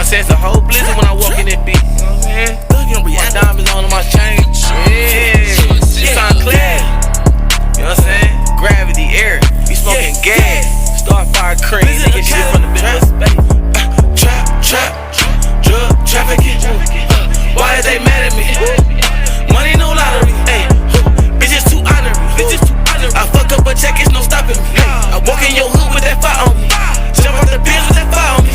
I sense a whole blizzard when I walk in that bitch. You know what I'm saying? My diamonds on my chain. Yeah, she sound clear. You know what I'm saying? Gravity, air, we smoking gas. Starfire cream, they get shit from the trap, drug trafficking. Why is they mad at me? Money no lottery, ayy. Bitches too honorary, I fuck up a check, it's no stopping me. I walk in your hood with that fire on me. Jump off the bench with that fire on me.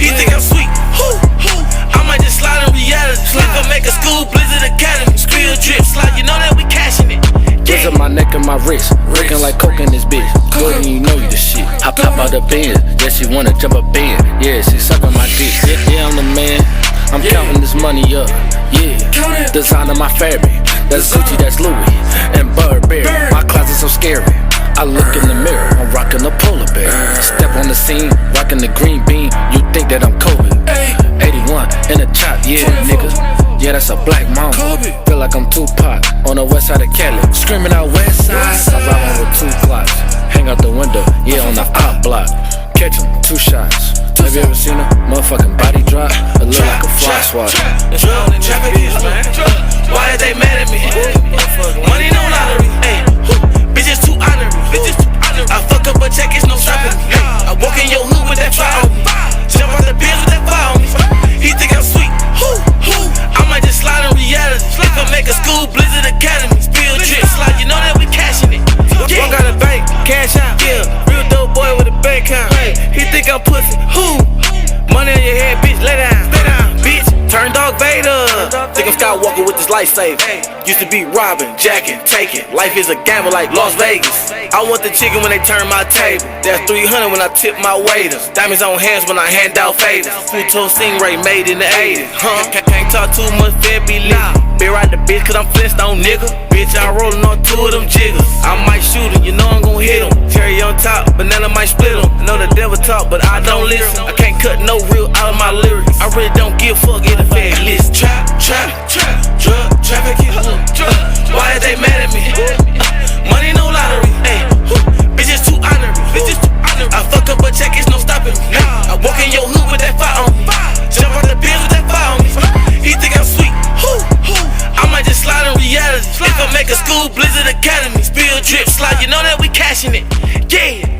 He think I'm sweet, I might just slide in reality. Slip and make a school blizzard academy. Spill drip slide, you know that we cashing it. Blizzard my neck and my wrist, looking like coke in this bitch. Good and you know you the shit. I pop out the Benz, yeah she wanna jump up in. Yeah, she sucking my dick. Yeah, I'm the man. I'm counting this money up. Yeah, designer my fabric. That's Gucci, that's Louis, and Burberry. My closet so scary. I look in the mirror, I'm rocking a polar bear. Step on the scene, rocking the green bean. You think that I'm Kobe? 81 in the chop, yeah, nigga. Yeah, that's a black mama. Feel like I'm Tupac on the west side of Cali, screaming out west side. I ride with 2 Glocks, hang out the window, yeah, on the op block. Catch him, 2 shots. Have you ever seen a motherfucking body drop? It look like a fly swat. Why are they mad at me? Money no lottery, ayy. Bitches too honorary, I fuck up a check, it's no stopping me. I walk in your hood with that fire on me. Jump off the bench with that fire on me. He think I'm sweet, I might just slide in reality. If I make a school blizzard academy. Spill drip slide, you know that we cashing it. Walk out the bank, cash out, yeah. Real dope boy with a bank account. He think I'm pussy, money on your head, bitch, lay down, bitch. Turn Darth Vader. Think I'm Skywalker with this lifesaver. Used to be robbing, jacking, taking. Life is a gamble like Las Vegas. I want the chicken when they turn my table. That's 300 when I tip my waiters. Diamonds on hands when I hand out favors. Pluto Stingray made in the 80s. Can't talk too much, fair be lit. Be right the bitch, cause I'm Flintstone, nigga. Bitch, I'm rolling on 2 of them jiggers. I might shoot him, you know I'm gon' hit him. Cherry on top, banana might split him. I know the devil talk, but I don't listen. I can't cut no real out of my lyrics. I really don't give a fuck if the fed list. Drug trafficking. Why are they mad at me? Money no lottery, ayy. Bitches too honorary, I fuck up a check, it's no stopping me. I walk in your hood with that fire on me. Jump off the bench with that fire on me. He think I'm sweet, I might just slide in reality. If I make a school blizzard academy. Spill drip slide, you know that we cashing it. Yeah.